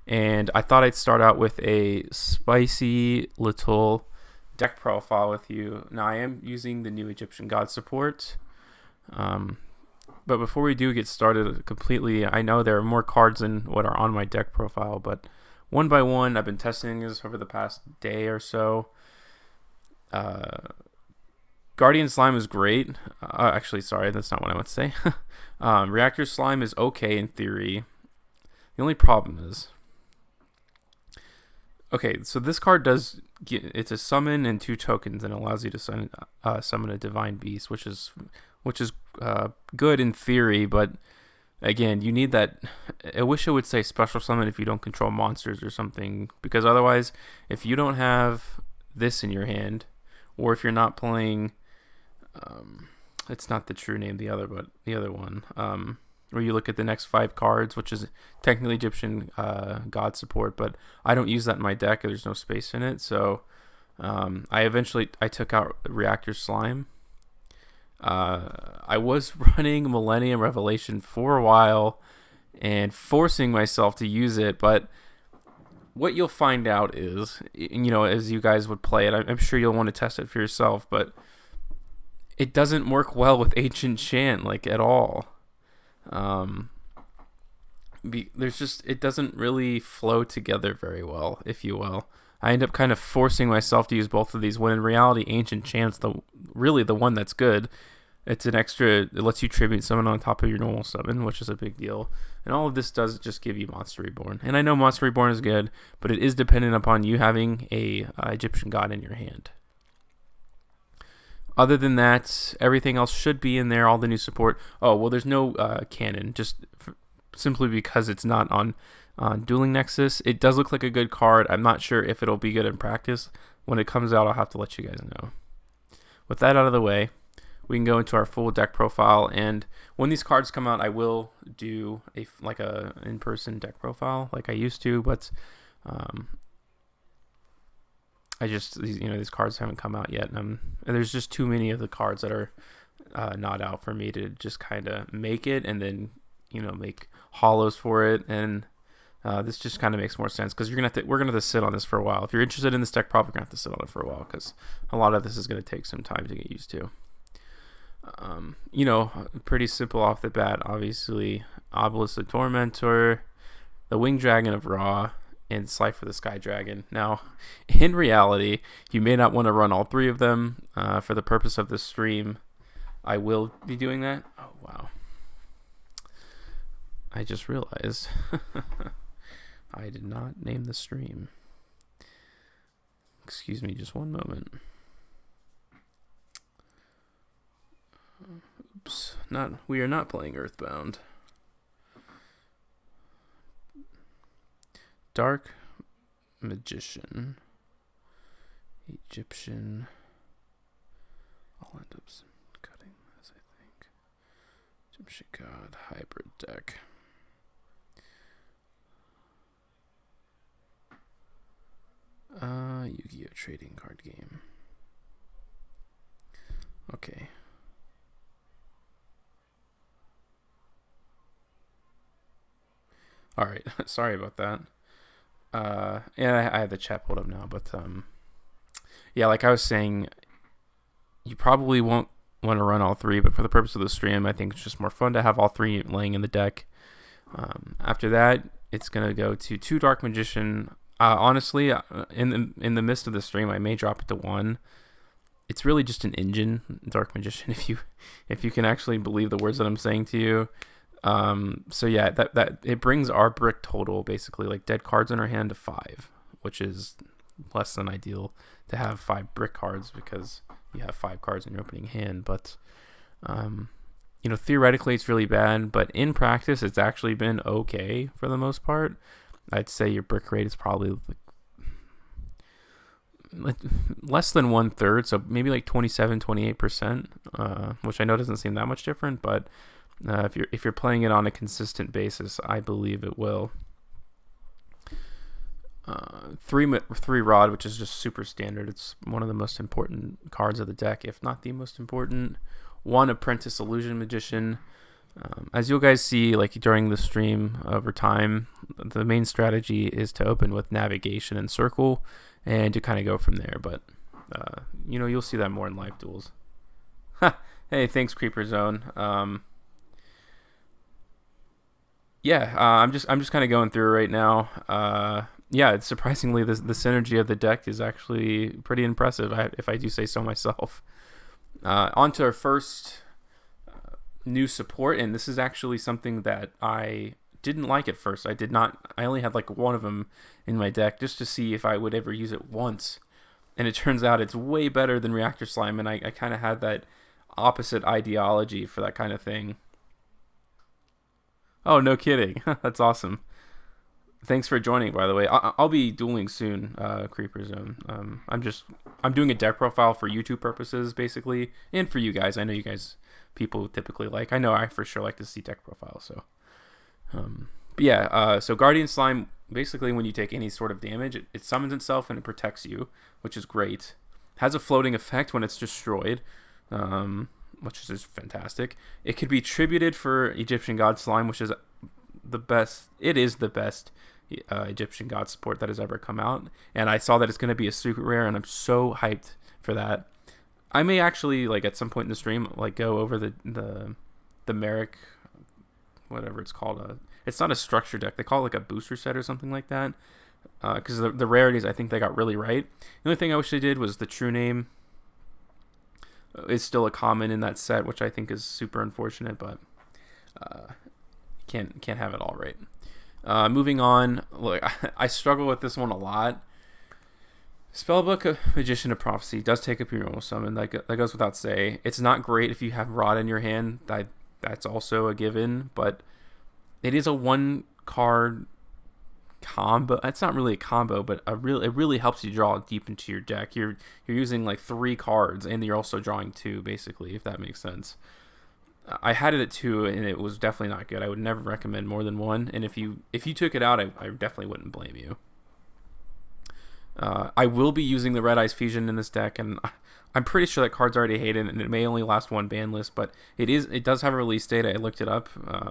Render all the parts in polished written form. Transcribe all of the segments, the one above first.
and I thought I'd start out with a spicy little deck profile with you. Now, I am using the new Egyptian God support, but before we do get started completely, I know there are more cards than what are on my deck profile, but one by one, I've been testing this over the past day or so. Guardian Slime is great. Actually, sorry, that's not what I want to say. Reactor Slime is okay in theory. The only problem is, okay, so this card does it's a summon and 2 tokens, and allows you to summon a Divine Beast, which is good in theory, but again, you need that. I wish it would say special summon if you don't control monsters or something, because otherwise, if you don't have this in your hand, or if you're not playing, it's not the true name, the other one, where you look at the next 5 cards, which is technically Egyptian God support, but I don't use that in my deck. There's no space in it, so I took out Reactor Slime. I was running Millennium Revelation for a while and forcing myself to use it, but what you'll find out is, as you guys would play it, I'm sure you'll want to test it for yourself, but it doesn't work well with Ancient Chant, like, at all. It doesn't really flow together very well, if you will. I end up kind of forcing myself to use both of these, when in reality, Ancient Chant's really the one that's good. It's an extra, it lets you tribute summon on top of your normal summon, which is a big deal. And all of this does just give you Monster Reborn. And I know Monster Reborn is good, but it is dependent upon you having a Egyptian God in your hand. Other than that, everything else should be in there, all the new support. Oh, well, there's no cannon, just simply because it's not on Dueling Nexus. It does look like a good card. I'm not sure if it'll be good in practice. When it comes out, I'll have to let you guys know. With that out of the way, we can go into our full deck profile, and when these cards come out, I will do a in-person deck profile like I used to, but these cards haven't come out yet, and there's just too many of the cards that are not out for me to just kind of make it and then make hollows for it, and this just kind of makes more sense, because we're gonna have to sit on this for a while. If you're interested in this deck, probably gonna have to sit on it for a while, because a lot of this is gonna take some time to get used to. Pretty simple off the bat. Obviously, Obelisk the Tormentor, the Winged Dragon of Ra, and Slifer the Sky Dragon. Now, in reality, you may not want to run all 3 of them. For the purpose of this stream, I will be doing that. Oh, wow. I just realized I did not name the stream. Excuse me just one moment. Oops. We are not playing Earthbound. Dark Magician, Egyptian. I'll end up cutting this, I think. Egyptian God hybrid deck. Yugioh trading card game. Okay. All right. Sorry about that. Yeah, I have the chat pulled up now, but yeah, like I was saying, you probably won't want to run all 3, but for the purpose of the stream, I think it's just more fun to have all 3 laying in the deck. After that, it's gonna go to 2 Dark Magician. Honestly, in the midst of the stream, I may drop it to 1. It's really just an engine, Dark Magician, if you can actually believe the words that I'm saying to you. So yeah, that it brings our brick total, basically, like dead cards in our hand, to 5, which is less than ideal to have 5 brick cards, because you have 5 cards in your opening hand. But theoretically it's really bad, but in practice it's actually been okay for the most part. I'd say your brick rate is probably like less than 1/3, so maybe like 27-28%, which I know doesn't seem that much different, but if you're playing it on a consistent basis, I believe it will. 3 Rod, which is just super standard. It's one of the most important cards of the deck, if not the most important. 1 Apprentice Illusion Magician. As you guys see, like during the stream over time, the main strategy is to open with navigation and circle, and to kind of go from there. But you'll see that more in live duels. Hey, thanks, Creeper Zone. I'm just kind of going through right now. It's surprisingly the synergy of the deck is actually pretty impressive, if I do say so myself. On to our first new support, and this is actually something that I didn't like at first. I only had like one of them in my deck just to see if I would ever use it once, and it turns out it's way better than Reactor Slime, and I kind of had that opposite ideology for that kind of thing. Oh, no kidding. That's awesome. Thanks for joining, by the way. I'll be dueling soon, Creeper Zone. I'm doing a deck profile for YouTube purposes, basically, and for you guys. I know you guys, people typically like. I know I for sure like to see deck profiles. So, so Guardian Slime, basically, when you take any sort of damage, it summons itself and it protects you, which is great. Has a floating effect when it's destroyed, which is just fantastic. It could be tributed for Egyptian God Slime, which is the best. It is the best Egyptian God support that has ever come out, and I saw that it's going to be a super rare, and I'm so hyped for that. I may actually, like, at some point in the stream, like, go over the Marik, whatever it's called. It's not a structure deck. They call it like a booster set or something like that, because the rarities I think they got really right. The only thing I wish they did was the true name is still a common in that set, which I think is super unfortunate, but can't have it all right. Moving on, look, I struggle with this one a lot. Spellbook of Magician of Prophecy does take up your normal summon. That goes without say. It's not great if you have Rod in your hand. That's also a given, but it is a one card combo. It's not really a combo, but it really helps you draw deep into your deck. You're using like 3 cards, and you're also drawing 2, basically, if that makes sense. I had it at 2, and it was definitely not good. I would never recommend more than 1. And if you took it out, I definitely wouldn't blame you. I will be using the Red-Eyes Fusion in this deck, and I'm pretty sure that card's already hated, and it may only last 1 ban list, but it does have a release date. I looked it up,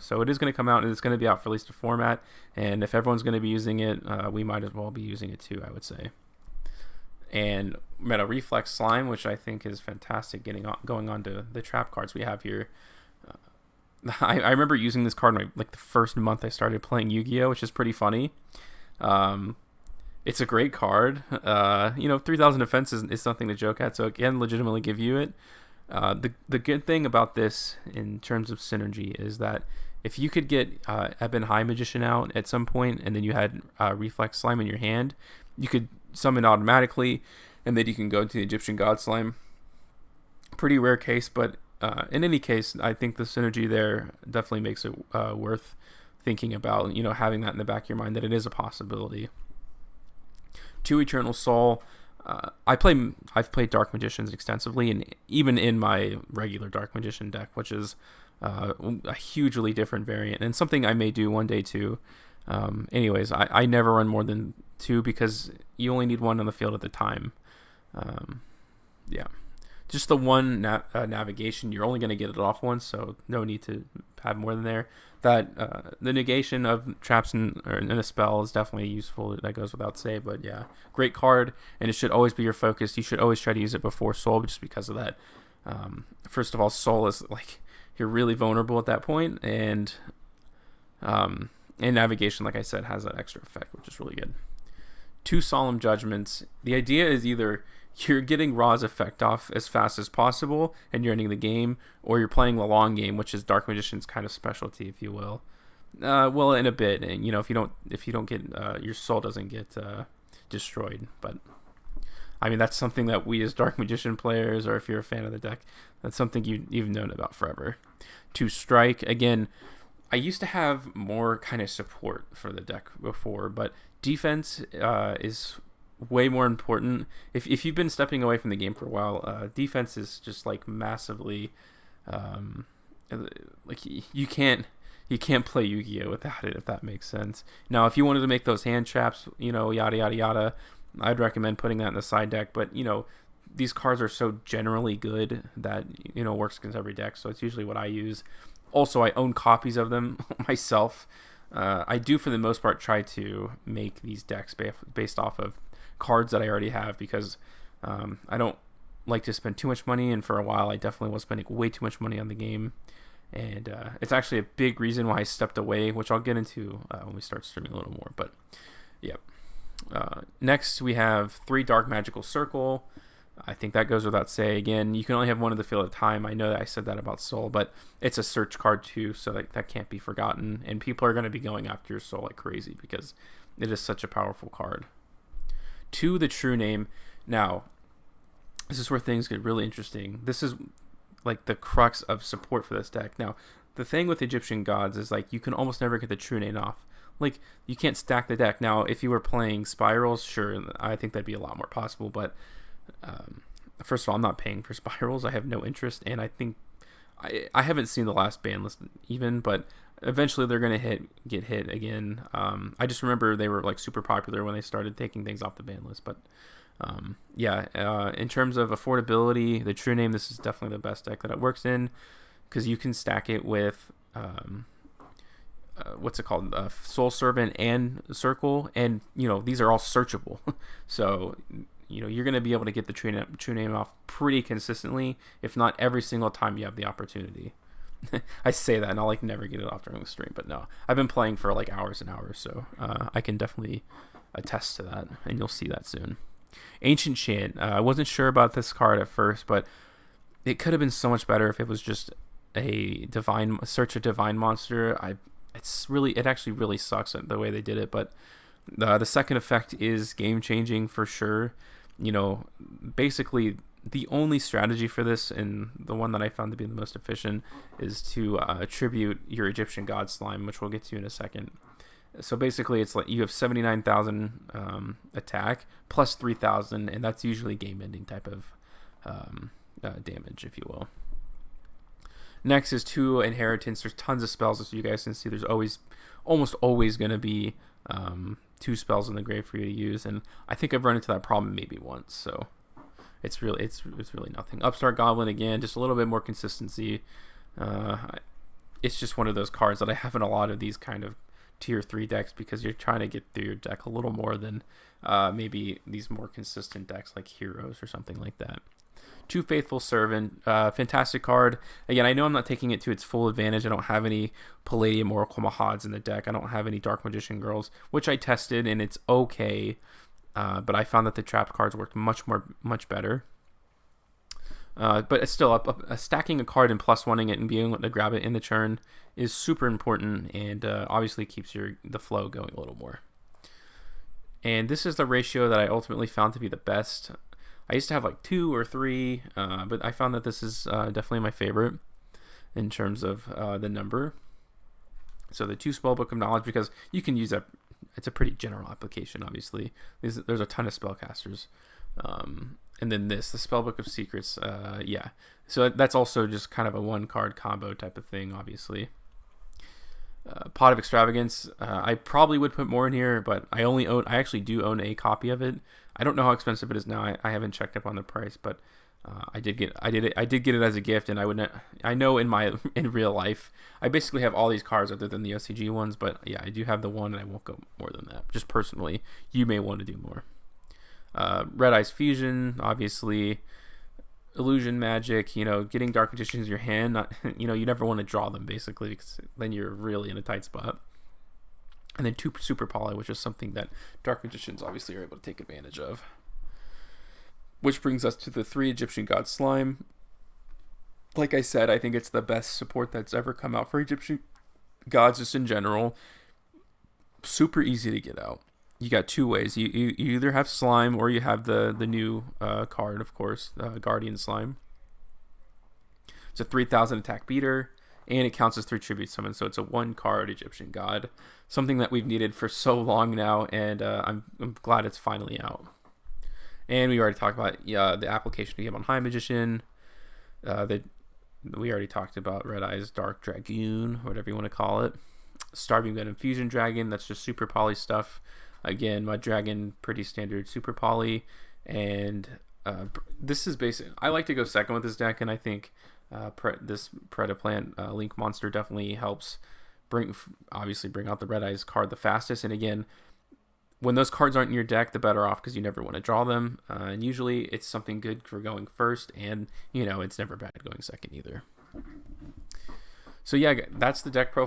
so it is going to come out, and it's going to be out for at least a format. And if everyone's going to be using it, we might as well be using it too, I would say. And Meta Reflex Slime, which I think is fantastic, going on to the trap cards we have here. I remember using this card in the first month I started playing Yu-Gi-Oh, which is pretty funny. It's a great card. 3,000 defense is something to joke at, so it can legitimately give you it. The good thing about this in terms of synergy is that if you could get Ebon High Magician out at some point, and then you had Reflex Slime in your hand, you could summon automatically, and then you can go to the Egyptian God Slime. Pretty rare case, but in any case, I think the synergy there definitely makes it worth thinking about, having that in the back of your mind, that it is a possibility. 2 Eternal Soul. I've played Dark Magicians extensively, and even in my regular Dark Magician deck, which is a hugely different variant, and something I may do one day too. Anyways, I never run more than 2 because you only need 1 on the field at the time. Just the 1 navigation, you're only going to get it off once, so no need to have more than there. That the negation of traps in a spell is definitely useful. That goes without say, but yeah, great card, and it should always be your focus. You should always try to use it before Soul, just because of that. First of all, Soul is you're really vulnerable at that point, and navigation, like I said, has that extra effect, which is really good. 2 Solemn Judgments. The idea is either you're getting Ra's effect off as fast as possible and you're ending the game, or you're playing the long game, which is Dark Magician's kind of specialty, if you will. Well, in a bit, and if you don't get your soul doesn't get destroyed, but I mean that's something that we as Dark Magician players, or if you're a fan of the deck, that's something you've known about forever. 2 Strike. Again, I used to have more kind of support for the deck before, but defense is way more important. If you've been stepping away from the game for a while, defense is just massively you can't play Yu-Gi-Oh without it, if that makes sense. Now, if you wanted to make those hand traps, yada yada yada, I'd recommend putting that in the side deck. But these cards are so generally good that works against every deck, so it's usually what I use. Also, I own copies of them myself. I do, for the most part, try to make these decks based off of cards that I already have, because I don't like to spend too much money, and for a while I definitely was spending way too much money on the game, and it's actually a big reason why I stepped away, which I'll get into when we start streaming a little more. But yeah. Next we have 3 Dark Magical Circle. I think that goes without say. Again, you can only have one of the field at a time. I know that I said that about Soul, but it's a search card too, so that can't be forgotten. And people are going to be going after your Soul like crazy because it is such a powerful card. 2, the True Name. Now, this is where things get really interesting. This is like the crux of support for this deck. Now, the thing with Egyptian Gods is like you can almost never get the True Name off. Like, you can't stack the deck. Now, if you were playing Spirals, sure, I think that'd be a lot more possible, but first of all, I'm not paying for Spirals. I have no interest, and I think I haven't seen the last ban list even, but eventually they're going to get hit again. I just remember they were like super popular when they started taking things off the ban list, but in terms of affordability, the True Name, this is definitely the best deck that it works in, because you can stack it with what's it called, Soul Servant and Circle, and these are all searchable. So you're going to be able to get the True Name off pretty consistently, if not every single time you have the opportunity. I say that and I'll like never get it off during the stream, but no, I've been playing for like hours and hours, so I can definitely attest to that, and you'll see that soon. Ancient Chant. I wasn't sure about this card at first, but it could have been so much better if it was just a divine monster. It actually really sucks the way they did it, but the second effect is game changing for sure. Basically the only strategy for this, and the one that I found to be the most efficient, is to attribute your Egyptian God Slime, which we'll get to in a second. So basically it's like you have 79,000 attack plus 3,000, and that's usually game ending type of damage, if you will. Next is 2 Inheritance. There's tons of spells, as you guys can see. There's almost always going to be 2 spells in the grave for you to use, and I think I've run into that problem maybe once, so it's really nothing. Upstart Goblin, again, just a little bit more consistency. It's just one of those cards that I have in a lot of these kind of tier 3 decks, because you're trying to get through your deck a little more than maybe these more consistent decks like Heroes or something like that. 2 Faithful Servant, fantastic card. Again, I know I'm not taking it to its full advantage. I don't have any Palladium Oracle Mahads in the deck. I don't have any Dark Magician Girls, which I tested, and it's okay. But I found that the trap cards worked much better. But it's still stacking a card and +1ing it and being able to grab it in the turn is super important, and obviously keeps the flow going a little more. And this is the ratio that I ultimately found to be the best. I used to have like 2 or 3, but I found that this is definitely my favorite in terms of the number. So the 2 Spellbook of Knowledge, because you can use that. It's a pretty general application, obviously. There's a ton of spellcasters. And then the Spellbook of Secrets, So that's also just kind of a 1-card combo type of thing, obviously. Pot of Extravagance. I probably would put more in here, but I actually do own a copy of it. I don't know how expensive it is now. I haven't checked up on the price, but I did get it as a gift, and I know in real life I basically have all these cards other than the OCG ones, but yeah, I do have the one, and I won't go more than that. Just personally, you may want to do more. Red-Eyes Fusion, obviously. Illusion Magic, getting Dark Magicians in your hand, you never want to draw them, basically, because then you're really in a tight spot. And then 2 Super Poly, which is something that Dark Magicians obviously are able to take advantage of. Which brings us to the 3 Egyptian God Slime. Like I said, I think it's the best support that's ever come out for Egyptian Gods, just in general. Super easy to get out. You got 2 ways. You either have Slime, or you have the new card, of course, Guardian Slime. It's a 3,000 attack beater, and it counts as 3 tribute summons, so it's a 1-card Egyptian God. Something that we've needed for so long now, and I'm glad it's finally out. And we already talked about the application of Ebon High Magician. We already talked about Red-Eyes Dark Dragoon, whatever you want to call it. Starving Venom Infusion Dragon, that's just super poly stuff. Again, Mud Dragon, pretty standard super poly, and this is basic. I like to go second with this deck, and I think This Predaplant Link monster definitely helps bring out the Red-Eyes card the fastest. And again, when those cards aren't in your deck, the better off, because you never want to draw them. And usually it's something good for going first, and it's never bad going second either. So yeah, that's the deck profile.